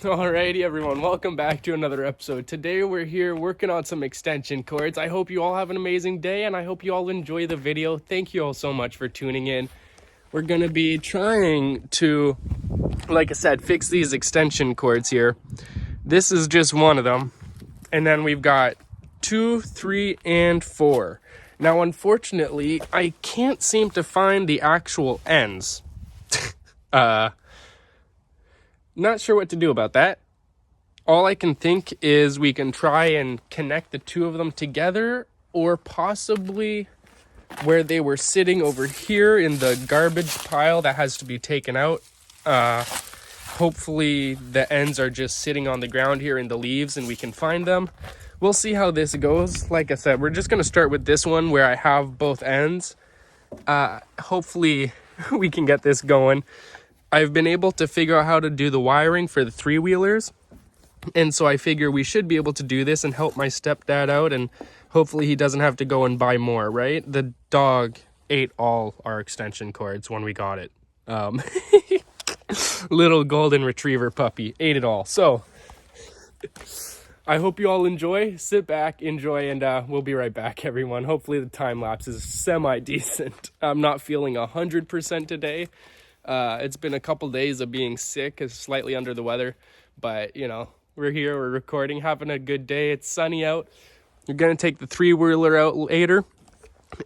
Alrighty everyone, welcome back to another episode. Today we're here working on some extension cords. I hope you all have an amazing day and I hope you all enjoy the video. Thank you all so much for tuning in. We're gonna be trying to, like I said, fix these extension cords here. This is just one of them. And then we've got 2, 3, and 4. Now unfortunately, I can't seem to find the actual ends. Not sure what to do about that. All I can think is we can try and connect the two of them together, or possibly where they were sitting over here in the garbage pile that has to be taken out. Hopefully the ends are just sitting on the ground here in the leaves and we can find them. We'll see how this goes. Like I said, we're just going to start with this one where I have both ends. Hopefully we can get this going. I've been able to figure out how to do the wiring for the 3-wheelers. And so I figure we should be able to do this and help my stepdad out. And hopefully he doesn't have to go and buy more, right? The dog ate all our extension cords when we got it. Little golden retriever puppy ate it all. So I hope you all enjoy. Sit back, enjoy, and we'll be right back, everyone. Hopefully the time lapse is semi-decent. I'm not feeling 100% today. It's been a couple days of being sick, slightly under the weather, but you know, we're here, we're recording, having a good day. It's sunny out. We're going to take the 3-wheeler out later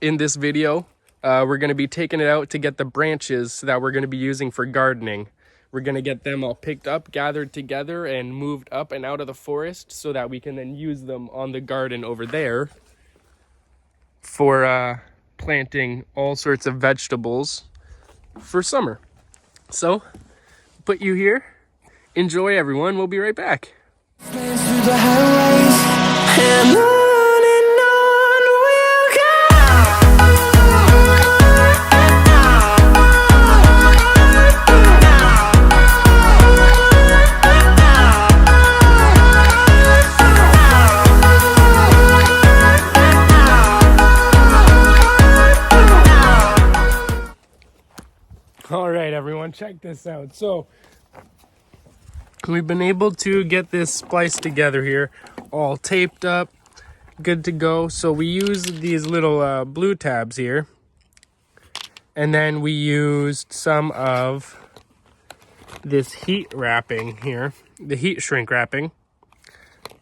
in this video. We're going to be taking it out to get the branches that we're going to be using for gardening. We're going to get them all picked up, gathered together, and moved up and out of the forest so that we can then use them on the garden over there for planting all sorts of vegetables for summer. So, put you here. Enjoy, everyone. We'll be right back. All right, everyone, check this out. So we've been able to get this spliced together here, all taped up, good to go. So we use these little blue tabs here, and then we used some of this heat wrapping here, the heat shrink wrapping,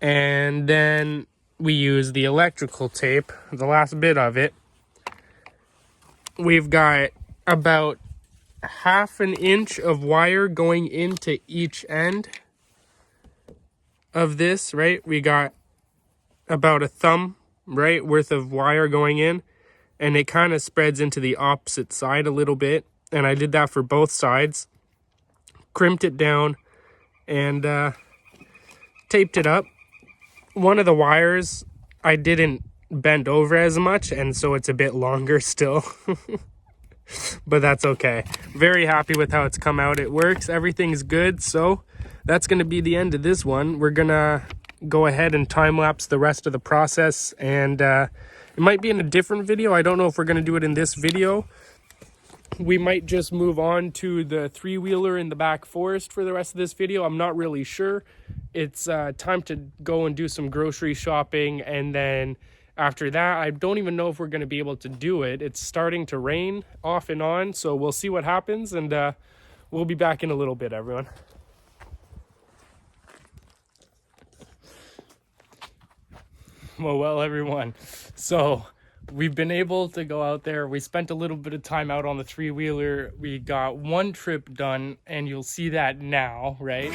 and then we use the electrical tape, the last bit of it. We've got about 1/2 inch of wire going into each end of this, right? We got about a thumb, right, worth of wire going in, and it kind of spreads into the opposite side a little bit. And I did that for both sides, crimped it down, and taped it up. One of the wires I didn't bend over as much, and so it's a bit longer still. But that's okay. Very happy with how it's come out. It works. Everything's good. So that's going to be the end of this one. We're going to go ahead and time lapse the rest of the process. And it might be in a different video. I don't know if we're going to do it in this video. We might just move on to the 3-wheeler in the back forest for the rest of this video. I'm not really sure. It's time to go and do some grocery shopping, and then after that, I don't even know if we're going to be able to do it. It's starting to rain off and on, so we'll see what happens, and we'll be back in a little bit, everyone. Well, everyone. So we've been able to go out there. We spent a little bit of time out on the 3-wheeler. We got one trip done, and you'll see that now, right?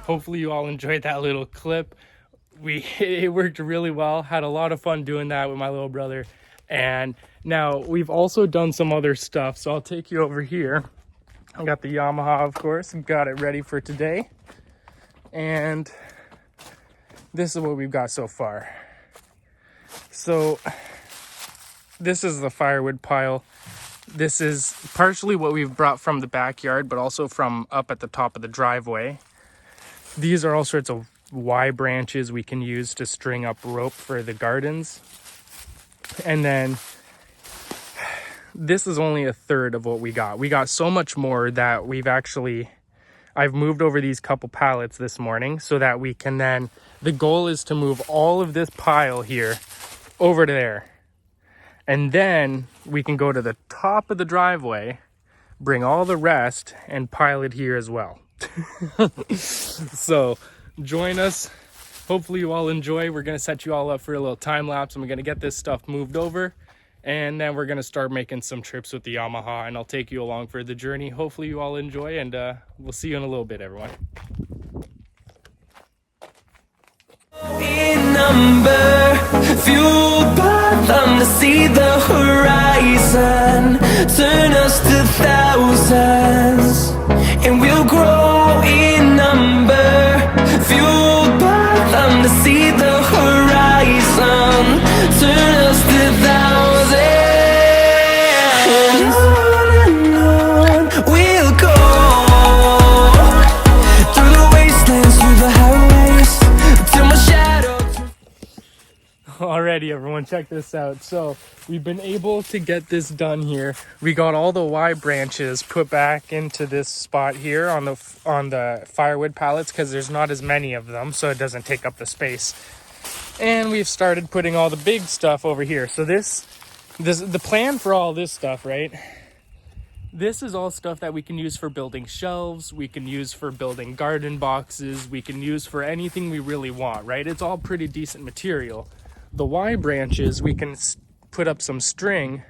Hopefully you all enjoyed that little clip. It worked really well. Had a lot of fun doing that with my little brother. And now we've also done some other stuff. So I'll take you over here. I got the Yamaha, of course, got it ready for today. And this is what we've got so far. So this is the firewood pile. This is partially what we've brought from the backyard, but also from up at the top of the driveway. These are all sorts of Y branches we can use to string up rope for the gardens. And then this is only a third of what we got. We got so much more that I've moved over these couple pallets this morning so that we can then, the goal is to move all of this pile here over to there. And then we can go to the top of the driveway, bring all the rest, and pile it here as well. So join us. Hopefully you all enjoy. We're going to set you all up for a little time lapse, and we're going to get this stuff moved over. And then we're going to start making some trips with the Yamaha, and I'll take you along for the journey. Hopefully you all enjoy, and we'll see you in a little bit, everyone. In number, fueled by them to see the horizon, turn us to thousands, and we'll grow in number, fueled by them to see the horizon, turn us to thousands, and on we'll go, through the wastelands, through the highways, till my shadow. Alrighty, everyone, check this out. So we've been able to get this done here. We got all the Y branches put back into this spot here on the firewood pallets because there's not as many of them, so it doesn't take up the space. And we've started putting all the big stuff over here. So this the plan for all this stuff, right? This is all stuff that we can use for building shelves, we can use for building garden boxes, we can use for anything we really want, right? It's all pretty decent material. The Y branches, we can put up some string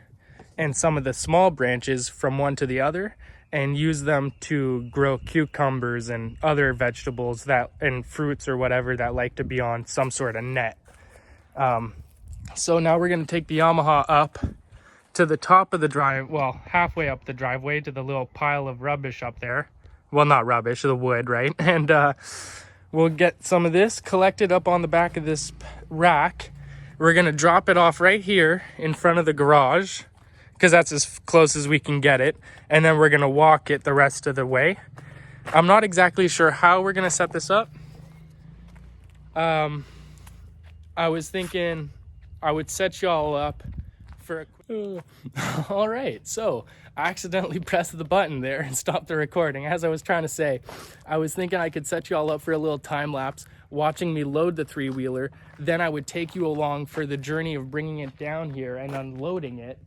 and some of the small branches from one to the other and use them to grow cucumbers and other vegetables and fruits or whatever that like to be on some sort of net. So now we're going to take the Yamaha up to the top of the halfway up the driveway to the little pile of rubbish up there. Well, not rubbish, the wood, right? And we'll get some of this collected up on the back of this rack. We're going to drop it off right here in front of the garage because that's as close as we can get it. And then we're going to walk it the rest of the way. I'm not exactly sure how we're going to set this up. I was thinking I would set y'all up for a all right, so I accidentally pressed the button there and stopped the recording. As I was trying to say, I was thinking I could set you all up for a little time lapse watching me load the three-wheeler. Then I would take you along for the journey of bringing it down here and unloading it,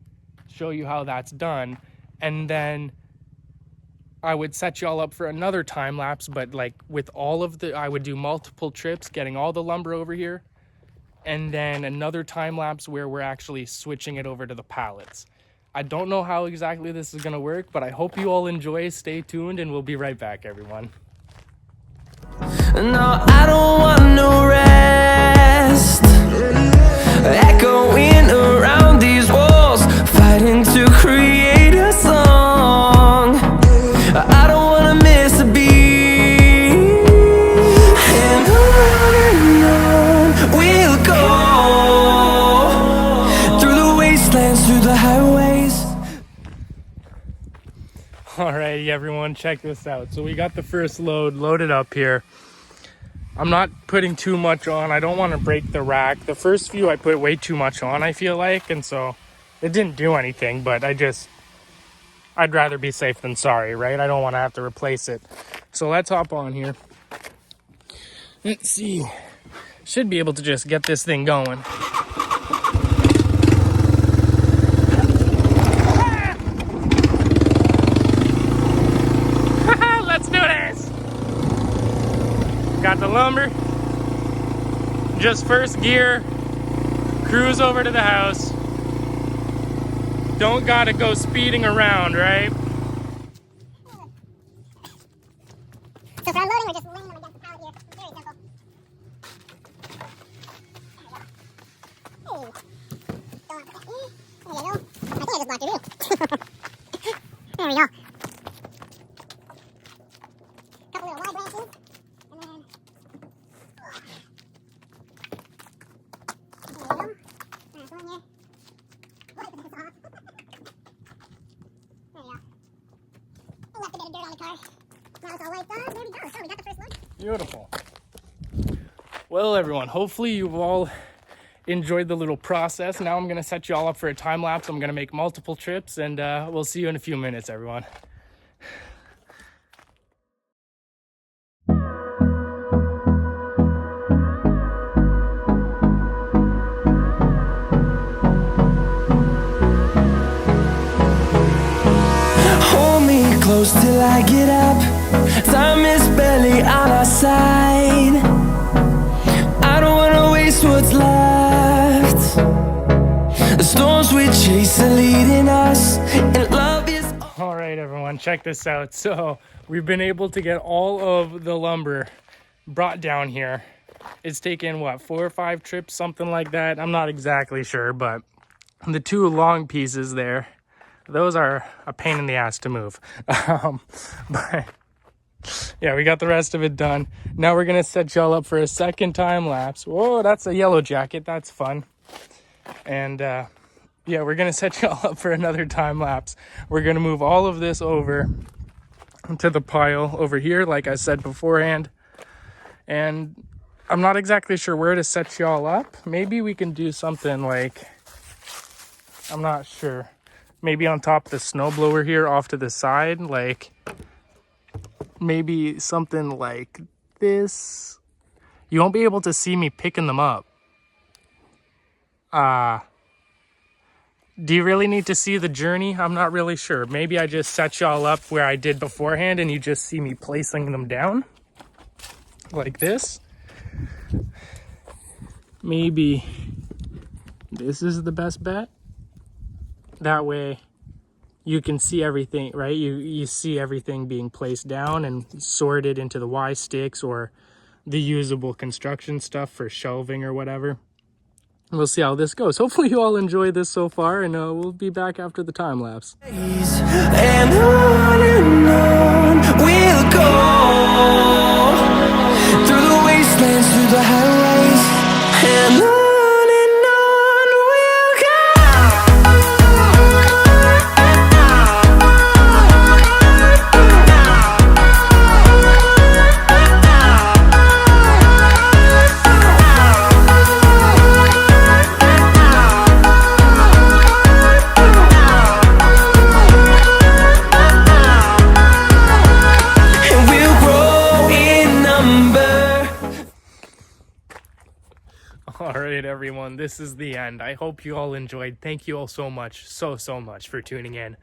show you how that's done, and then I would set you all up for another time lapse, but like with all of I would do multiple trips getting all the lumber over here, and then another time lapse where we're actually switching it over to the pallets. I don't know how exactly this is going to work, but I hope you all enjoy. Stay tuned, and we'll be right back, everyone. No, I don't want no rest, echoing around these walls, fighting to create a song. I don't want to miss a beat, and on we'll go, through the wastelands, through the highways. Alrighty, everyone, check this out. So we got the first load loaded up here. I'm not putting too much on. I don't want to break the rack. The first few I put way too much on, I feel like, and so it didn't do anything, but I'd rather be safe than sorry, right? I don't want to have to replace it. So let's hop on here. Let's see. Should be able to just get this thing going. Let's do this. Got the lumber. Just first gear. Cruise over to the house. Don't gotta go speeding around, right? So for unloading, we're just laying them against the pallet here. It's very simple. Hey. Don't want to there you go. I think I just blocked your view. There we go. Couple little Y branches. And then... There you go. Beautiful. Well, everyone, hopefully you've all enjoyed the little process. Now I'm gonna set you all up for a time lapse. I'm gonna make multiple trips, and we'll see you in a few minutes, everyone. Hold me close till I get up. Time is barely on our side. I don't wanna waste what's left. The storms we chase are leading us, and love is. All right, everyone, check this out. So we've been able to get all of the lumber brought down here. It's taken, what, 4 or 5 trips, something like that. I'm not exactly sure, but the 2 long pieces there, those are a pain in the ass to move. But yeah, we got the rest of it done. Now we're gonna set y'all up for a second time lapse. Whoa, that's a yellow jacket. That's fun. And yeah, we're gonna set y'all up for another time lapse. We're gonna move all of this over to the pile over here, like I said beforehand. And I'm not exactly sure where to set y'all up. Maybe we can do something like, I'm not sure. Maybe on top of the snowblower here off to the side, like maybe something like this. You won't be able to see me picking them up. Do you really need to see the journey? I'm not really sure. Maybe I just set y'all up where I did beforehand and you just see me placing them down like this. Maybe this is the best bet. That way you can see everything, right? You see everything being placed down and sorted into the Y sticks or the usable construction stuff for shelving or whatever. We'll see how this goes. Hopefully you all enjoyed this so far, and we'll be back after the time lapse. And on we'll go, through the wastelands, through the highways, and on we'll go. All right, everyone, this is the end. I hope you all enjoyed. Thank you all so much, so much for tuning in.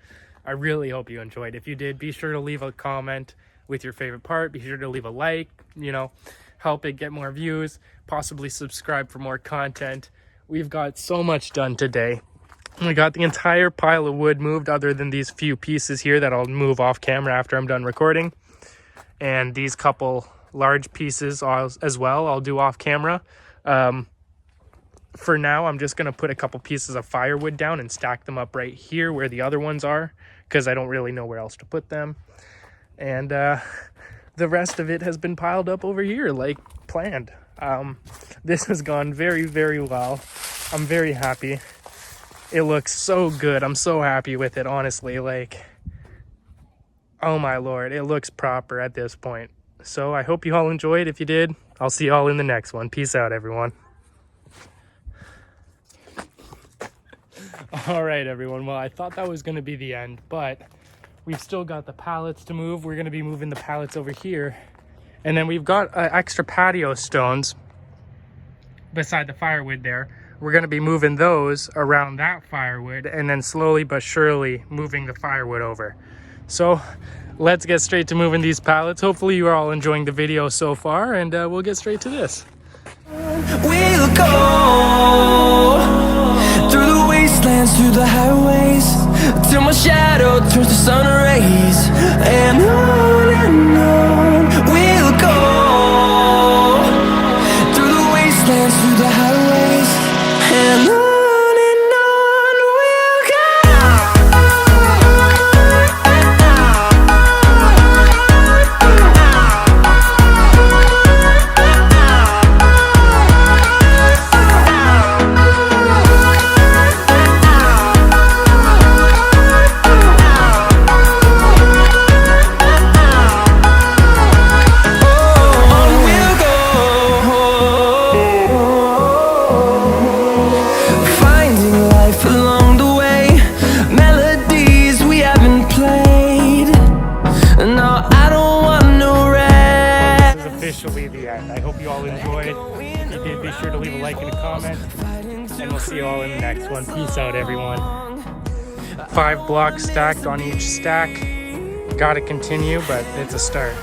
I really hope you enjoyed. If you did, be sure to leave a comment with your favorite part. Be sure to leave a like, help it get more views, possibly subscribe for more content. We've got so much done today. We got the entire pile of wood moved other than these few pieces here that I'll move off camera after I'm done recording. And these couple large pieces as well, I'll do off camera. For now, I'm just going to put a couple pieces of firewood down and stack them up right here where the other ones are, because I don't really know where else to put them. And the rest of it has been piled up over here like planned. This has gone very, very well. I'm very happy. It looks so good. I'm so happy with it, honestly. Like, oh my lord, it looks proper at this point. So I hope you all enjoyed. If you did, I'll see you all in the next one. Peace out, everyone. All right, everyone. Well, I thought that was going to be the end, but we've still got the pallets to move. We're going to be moving the pallets over here. And then we've got extra patio stones beside the firewood there. We're going to be moving those around that firewood and then slowly but surely moving the firewood over. So let's get straight to moving these pallets. Hopefully you are all enjoying the video so far, and we'll get straight to this. We'll go through the wastelands, through the highways, till my shadow turns to sun rays. And on we'll go through the wastelands, through the highways, and on we'll go. officially the end. I hope you all enjoyed. If you did, be sure to leave a like and a comment. And we'll see you all in the next one. Peace out, everyone. 5 blocks stacked on each stack. Gotta continue, but it's a start.